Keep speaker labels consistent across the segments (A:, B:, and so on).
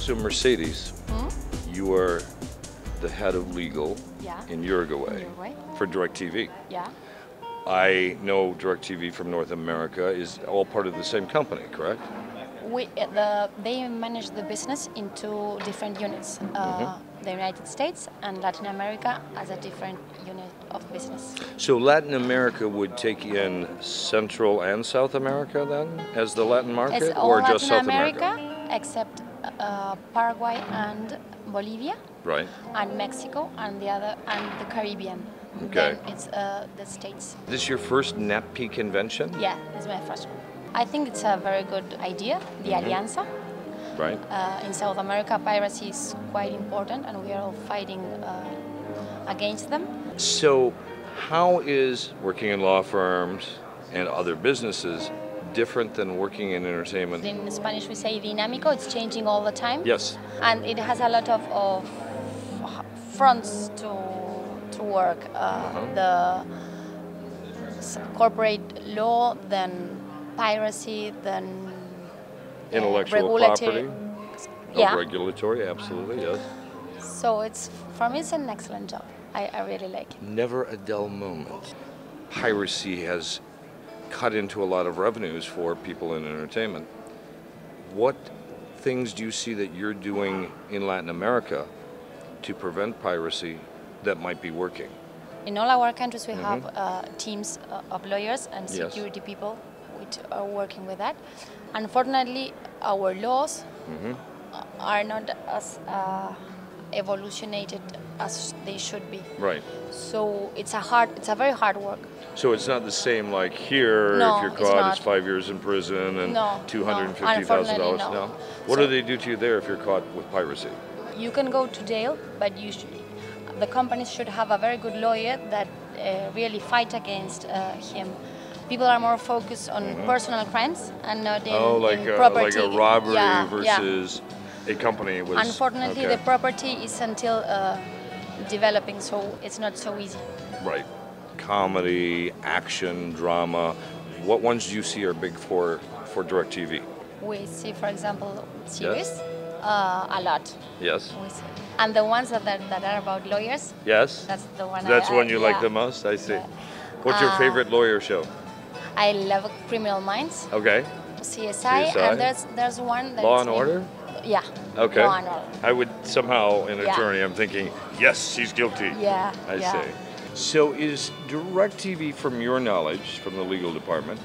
A: So Mercedes, you are the head of legal
B: Yeah.
A: in Uruguay,
B: Uruguay.
A: for DirecTV.
B: Yeah.
A: I know DirecTV from North America is all part of the same company, correct?
B: They manage the business in two different units. The United States and Latin America as a different unit of business.
A: So Latin America would take in Central and South America then as the Latin market,
B: It's all
A: or
B: Latin
A: just South
B: America,
A: America?
B: except Paraguay and Bolivia,
A: Right.
B: and Mexico, and the Caribbean.
A: Okay.
B: Then it's the States.
A: This your first NATPE convention?
B: Yeah, it's my first one. I think it's a very good idea, the Alianza.
A: Right.
B: In South America, piracy is quite important, and we are all fighting against them.
A: So how is working in law firms and other businesses different than working in entertainment?
B: In Spanish, we say dinámico. It's changing all the time.
A: Yes.
B: And it has a lot of fronts to work. The corporate law, then piracy, then
A: Intellectual
B: regulatory.
A: property?
B: Yeah.
A: Regulatory, absolutely, yes.
B: So for me, it's an excellent job. I really like it.
A: Never a dull moment. Piracy has cut into a lot of revenues for people in entertainment. What things do you see that you're doing in Latin America to prevent piracy that might be working?
B: In all our countries, we have teams of lawyers and
A: Yes.
B: security people which are working with that. Unfortunately, our laws are not as evolutionated as they should be.
A: Right.
B: So it's a very hard work.
A: So it's not the same like here,
B: No,
A: if you're
B: it's
A: caught,
B: not.
A: it's 5 years in prison and
B: No,
A: $250,000.
B: unfortunately, no.
A: No? What
B: So-
A: do they do to you there if you're caught with piracy?
B: You can go to jail, but the companies should have a very good lawyer that really fight against him. People are more focused on personal crimes and not in, in property.
A: like a robbery
B: Yeah, yeah.
A: versus a company was...
B: Unfortunately,
A: okay.
B: the property is still developing, so it's not so easy.
A: Right. Comedy, action, drama. What ones do you see are big for DirecTV?
B: We see, for example, series a lot.
A: Yes.
B: We see. And the ones that are about lawyers,
A: Yes?
B: that's the one.
A: That's one you like
B: yeah.
A: the most? I see.
B: Yeah.
A: What's your favorite lawyer show?
B: I love Criminal Minds,
A: Okay.
B: CSI, and there's one that's
A: Law and Order?
B: Yeah.
A: Okay.
B: Law and Order.
A: I would somehow, an
B: Yeah.
A: attorney, I'm thinking, yes, she's guilty.
B: Yeah.
A: I
B: yeah.
A: see. So is DirecTV, from your knowledge, from the legal department,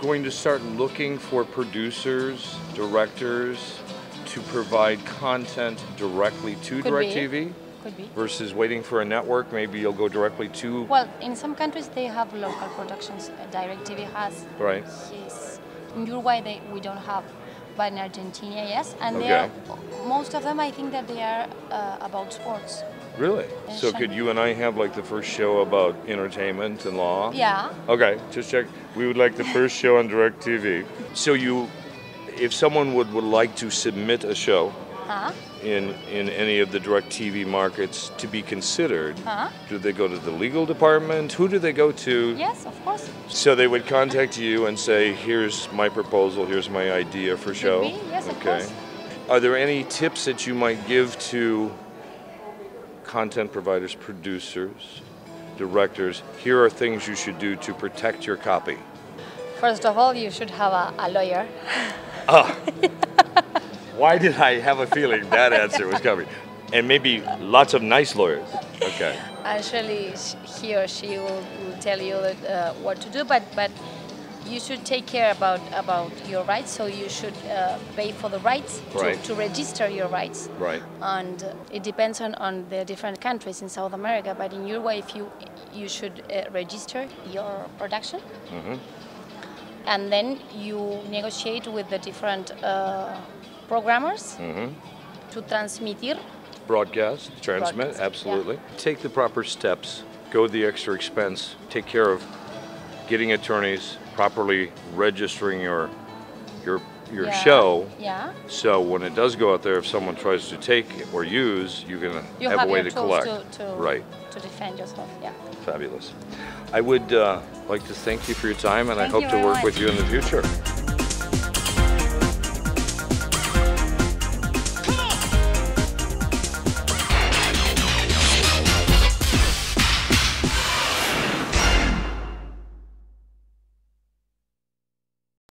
A: going to start looking for producers, directors, to provide content directly to
B: Could be.
A: DirecTV?
B: Could be.
A: Versus waiting for a network, maybe you'll go directly to...
B: Well, in some countries they have local productions. DirecTV has.
A: Right.
B: Yes. In Uruguay we don't have, but in Argentina yes, and they
A: Okay.
B: are, most of them I think that they are about sports.
A: Really?
B: In
A: So could you and I have like the first show about entertainment and law?
B: Yeah.
A: Okay, just check. We would like the first show on DirecTV. So if someone would like to submit a show in any of the DirecTV markets to be considered, do they go to the legal department? Who do they go to?
B: Yes, of course.
A: So they would contact you and say, here's my proposal, here's my idea for show?
B: Could be, yes, of course.
A: Are there any tips that you might give to content providers, producers, directors? Here are things you should do to protect your copy.
B: First of all, you should have a lawyer.
A: Why did I have a feeling that answer was coming? And maybe lots of nice lawyers. Okay.
B: Actually, he or she will tell you what to do, but you should take care about your rights. So you should pay for the rights to register your rights.
A: Right.
B: And it depends on the different countries in South America. But in Uruguay, you should register your production, and then you negotiate with the different programmers to transmitir.
A: Broadcast, transmit, absolutely. Yeah. Take the proper steps, go the extra expense, take care of getting attorneys, properly registering your show.
B: Yeah.
A: So when it does go out there, if someone tries to take or use, you can have a way to collect.
B: To defend yourself. Yeah.
A: Fabulous. I would like to thank you for your time, and I hope to
B: very
A: work
B: much.
A: with you in the future.